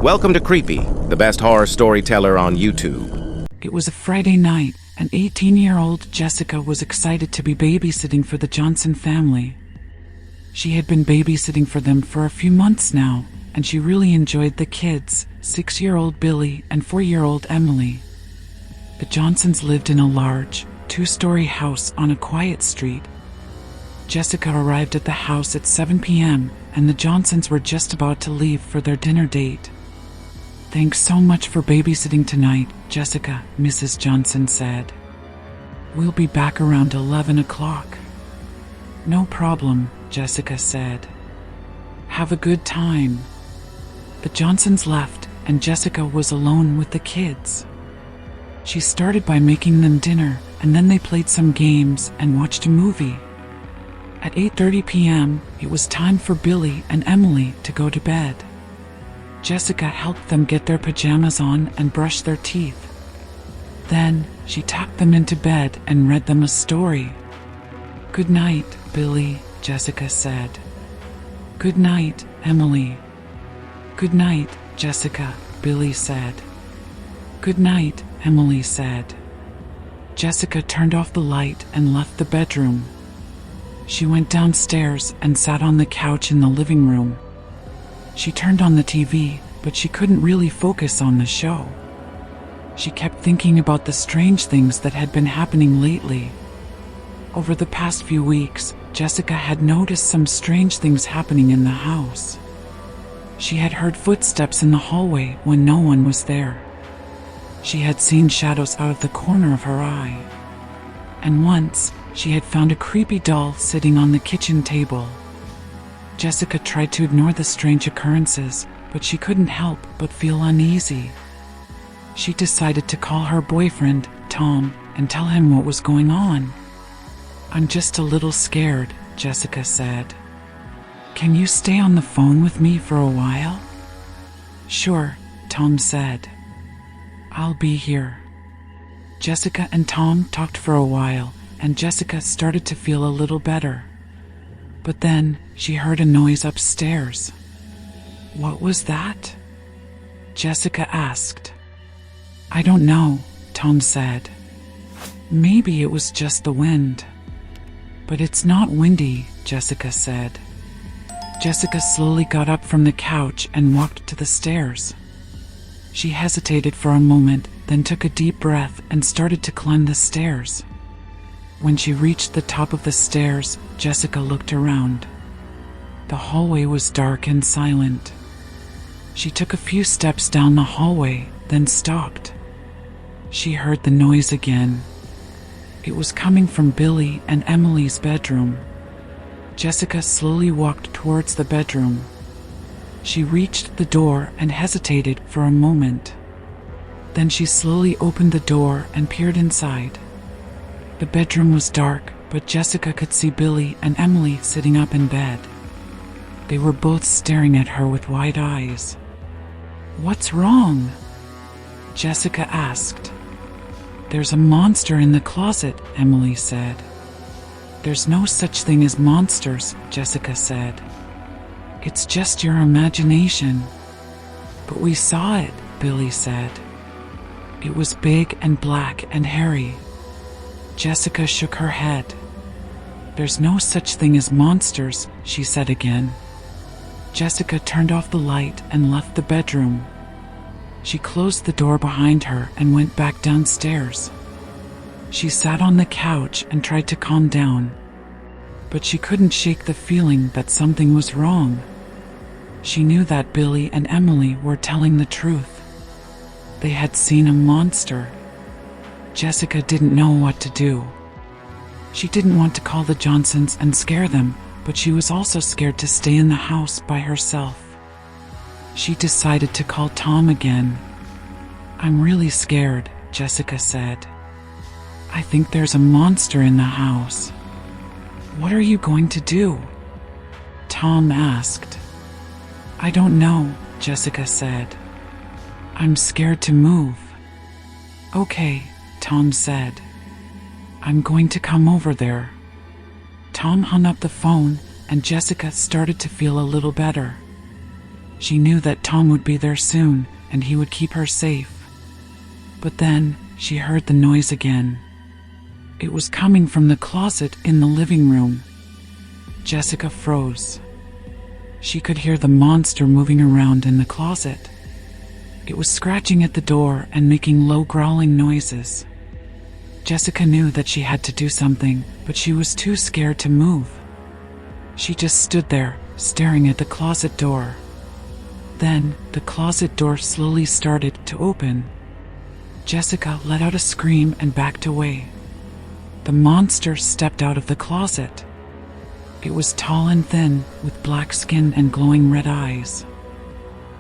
Welcome to Creepy, the best horror storyteller on YouTube. It was a Friday night, and 18-year-old Jessica was excited to be babysitting for the Johnson family. She had been babysitting for them for a few months now, and she really enjoyed the kids, 6-year-old Billy and 4-year-old Emily. The Johnsons lived in a large, 2-story house on a quiet street. Jessica arrived at the house at 7 p.m., and the Johnsons were just about to leave for their dinner date. "Thanks so much for babysitting tonight, Jessica," Mrs. Johnson said. "We'll be back around 11 o'clock. "No problem," Jessica said. "Have a good time." The Johnsons left, and Jessica was alone with the kids. She started by making them dinner, and then they played some games and watched a movie. At 8:30 p.m., it was time for Billy and Emily to go to bed. Jessica helped them get their pajamas on and brush their teeth. Then, she tucked them into bed and read them a story. "Good night, Billy," Jessica said. "Good night, Emily." "Good night, Jessica," Billy said. "Good night," Emily said. Jessica turned off the light and left the bedroom. She went downstairs and sat on the couch in the living room. She turned on the TV, but she couldn't really focus on the show. She kept thinking about the strange things that had been happening lately. Over the past few weeks, Jessica had noticed some strange things happening in the house. She had heard footsteps in the hallway when no one was there. She had seen shadows out of the corner of her eye. And once, she had found a creepy doll sitting on the kitchen table. Jessica tried to ignore the strange occurrences, but she couldn't help but feel uneasy. She decided to call her boyfriend, Tom, and tell him what was going on. "I'm just a little scared," Jessica said. "Can you stay on the phone with me for a while?" "Sure," Tom said. "I'll be here." Jessica and Tom talked for a while, and Jessica started to feel a little better. But then, she heard a noise upstairs. "What was that?" Jessica asked. "I don't know," Tom said. "Maybe it was just the wind." "But it's not windy," Jessica said. Jessica slowly got up from the couch and walked to the stairs. She hesitated for a moment, then took a deep breath and started to climb the stairs. When she reached the top of the stairs, Jessica looked around. The hallway was dark and silent. She took a few steps down the hallway, then stopped. She heard the noise again. It was coming from Billy and Emily's bedroom. Jessica slowly walked towards the bedroom. She reached the door and hesitated for a moment. Then she slowly opened the door and peered inside. The bedroom was dark, but Jessica could see Billy and Emily sitting up in bed. They were both staring at her with wide eyes. "What's wrong?" Jessica asked. "There's a monster in the closet," Emily said. "There's no such thing as monsters," Jessica said. "It's just your imagination." "But we saw it," Billy said. "It was big and black and hairy." Jessica shook her head. "There's no such thing as monsters," she said again. Jessica turned off the light and left the bedroom. She closed the door behind her and went back downstairs. She sat on the couch and tried to calm down. But she couldn't shake the feeling that something was wrong. She knew that Billy and Emily were telling the truth. They had seen a monster. Jessica didn't know what to do. She didn't want to call the Johnsons and scare them, but she was also scared to stay in the house by herself. She decided to call Tom again. "I'm really scared," Jessica said. "I think there's a monster in the house." "What are you going to do?" Tom asked. "I don't know," Jessica said. "I'm scared to move." "Okay," Tom said. "I'm going to come over there." Tom hung up the phone, and Jessica started to feel a little better. She knew that Tom would be there soon, and he would keep her safe. But then, she heard the noise again. It was coming from the closet in the living room. Jessica froze. She could hear the monster moving around in the closet. It was scratching at the door and making low growling noises. Jessica knew that she had to do something, but she was too scared to move. She just stood there, staring at the closet door. Then, the closet door slowly started to open. Jessica let out a scream and backed away. The monster stepped out of the closet. It was tall and thin, with black skin and glowing red eyes.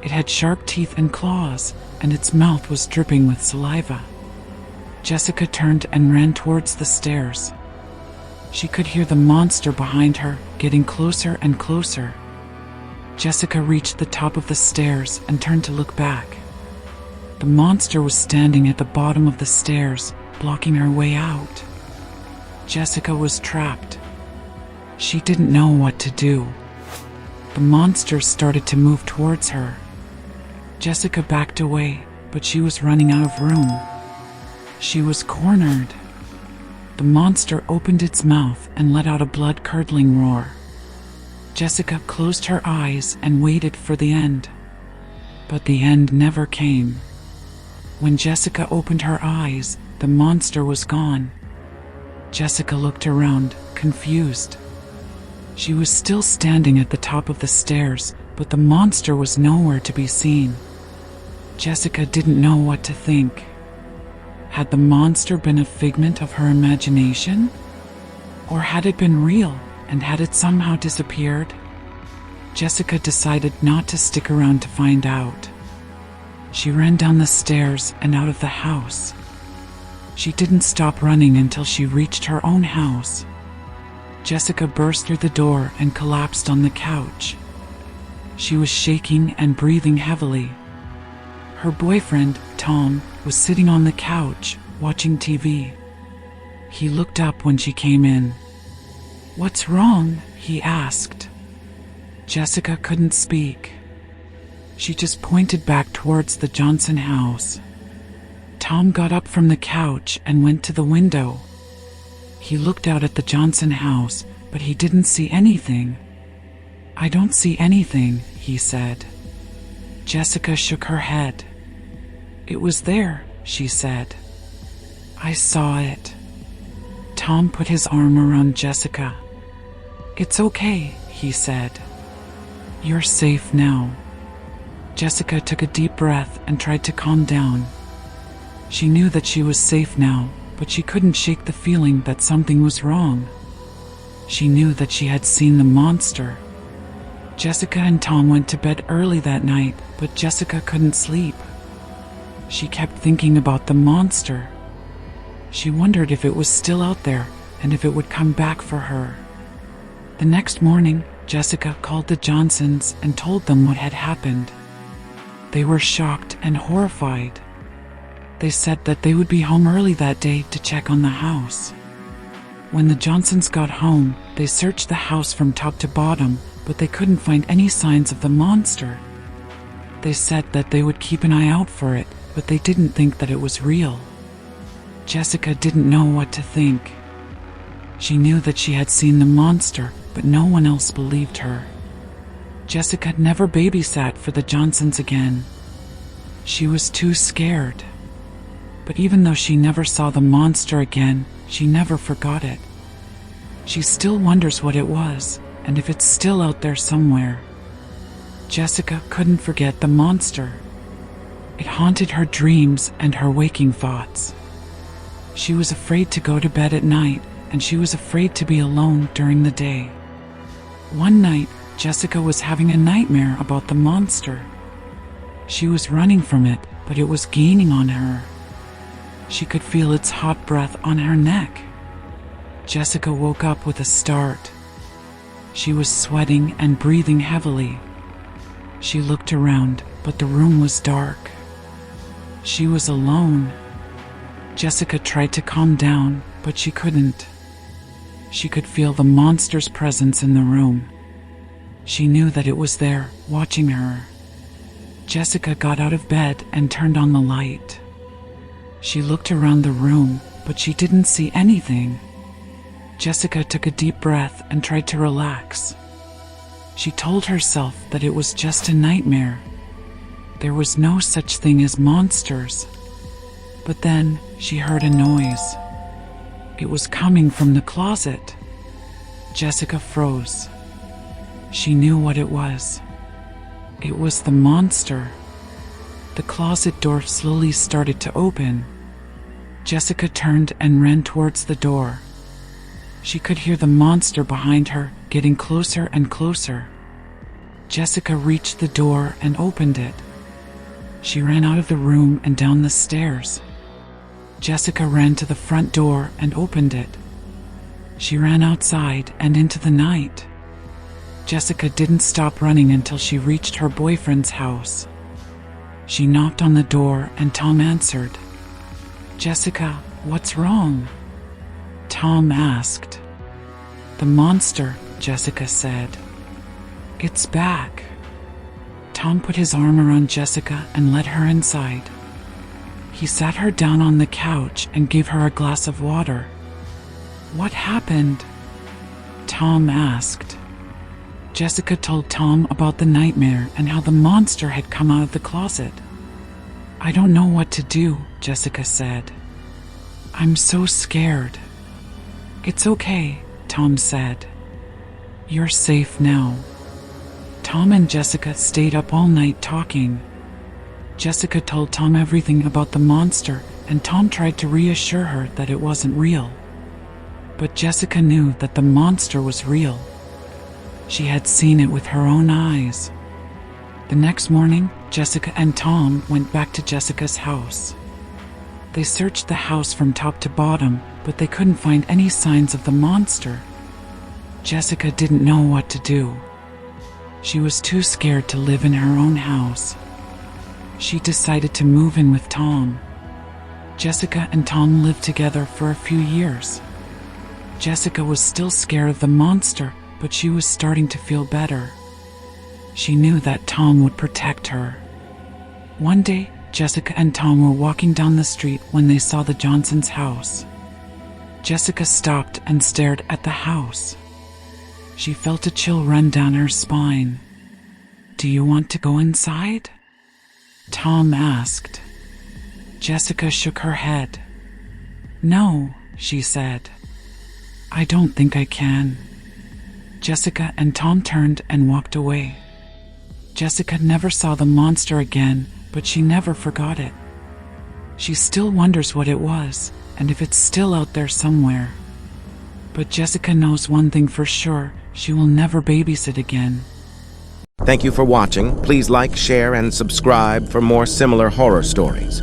It had sharp teeth and claws, and its mouth was dripping with saliva. Jessica turned and ran towards the stairs. She could hear the monster behind her, getting closer and closer. Jessica reached the top of the stairs and turned to look back. The monster was standing at the bottom of the stairs, blocking her way out. Jessica was trapped. She didn't know what to do. The monster started to move towards her. Jessica backed away, but she was running out of room. She was cornered. The monster opened its mouth and let out a blood-curdling roar. Jessica closed her eyes and waited for the end. But the end never came. When Jessica opened her eyes, the monster was gone. Jessica looked around, confused. She was still standing at the top of the stairs, but the monster was nowhere to be seen. Jessica didn't know what to think. Had the monster been a figment of her imagination? Or had it been real, and had it somehow disappeared? Jessica decided not to stick around to find out. She ran down the stairs and out of the house. She didn't stop running until she reached her own house. Jessica burst through the door and collapsed on the couch. She was shaking and breathing heavily. Her boyfriend, Tom, was sitting on the couch, watching TV. He looked up when she came in. "What's wrong?" he asked. Jessica couldn't speak. She just pointed back towards the Johnson house. Tom got up from the couch and went to the window. He looked out at the Johnson house, but he didn't see anything. "I don't see anything," he said. Jessica shook her head. "It was there," she said. "I saw it." Tom put his arm around Jessica. "It's okay," he said. "You're safe now." Jessica took a deep breath and tried to calm down. She knew that she was safe now, but she couldn't shake the feeling that something was wrong. She knew that she had seen the monster. Jessica and Tom went to bed early that night, but Jessica couldn't sleep. She kept thinking about the monster. She wondered if it was still out there and if it would come back for her. The next morning, Jessica called the Johnsons and told them what had happened. They were shocked and horrified. They said that they would be home early that day to check on the house. When the Johnsons got home, they searched the house from top to bottom, but they couldn't find any signs of the monster. They said that they would keep an eye out for it, but they didn't think that it was real. Jessica didn't know what to think. She knew that she had seen the monster, but no one else believed her. Jessica never babysat for the Johnsons again. She was too scared. But even though she never saw the monster again, she never forgot it. She still wonders what it was, and if it's still out there somewhere. Jessica couldn't forget the monster. It haunted her dreams and her waking thoughts. She was afraid to go to bed at night, and she was afraid to be alone during the day. One night, Jessica was having a nightmare about the monster. She was running from it, but it was gaining on her. She could feel its hot breath on her neck. Jessica woke up with a start. She was sweating and breathing heavily. She looked around, but the room was dark. She was alone. Jessica tried to calm down, but she couldn't. She could feel the monster's presence in the room. She knew that it was there, watching her. Jessica got out of bed and turned on the light. She looked around the room, but she didn't see anything. Jessica took a deep breath and tried to relax. She told herself that it was just a nightmare. There was no such thing as monsters. But then she heard a noise. It was coming from the closet. Jessica froze. She knew what it was. It was the monster. The closet door slowly started to open. Jessica turned and ran towards the door. She could hear the monster behind her getting closer and closer. Jessica reached the door and opened it. She ran out of the room and down the stairs. Jessica ran to the front door and opened it. She ran outside and into the night. Jessica didn't stop running until she reached her boyfriend's house. She knocked on the door and Tom answered. "Jessica, what's wrong?" Tom asked. "The monster," Jessica said. "It's back." Tom put his arm around Jessica and led her inside. He sat her down on the couch and gave her a glass of water. "What happened?" Tom asked. Jessica told Tom about the nightmare and how the monster had come out of the closet. "I don't know what to do," Jessica said. "I'm so scared." "It's okay," Tom said. "You're safe now." Tom and Jessica stayed up all night talking. Jessica told Tom everything about the monster, and Tom tried to reassure her that it wasn't real. But Jessica knew that the monster was real. She had seen it with her own eyes. The next morning, Jessica and Tom went back to Jessica's house. They searched the house from top to bottom, but they couldn't find any signs of the monster. Jessica didn't know what to do. She was too scared to live in her own house. She decided to move in with Tom. Jessica and Tom lived together for a few years. Jessica was still scared of the monster, but she was starting to feel better. She knew that Tom would protect her. One day, Jessica and Tom were walking down the street when they saw the Johnsons' house. Jessica stopped and stared at the house. She felt a chill run down her spine. "Do you want to go inside?" Tom asked. Jessica shook her head. "No," she said. "I don't think I can." Jessica and Tom turned and walked away. Jessica never saw the monster again, but she never forgot it. She still wonders what it was, and if it's still out there somewhere. But Jessica knows one thing for sure: she will never babysit again. Thank you for watching. Please like, share, and subscribe for more similar horror stories.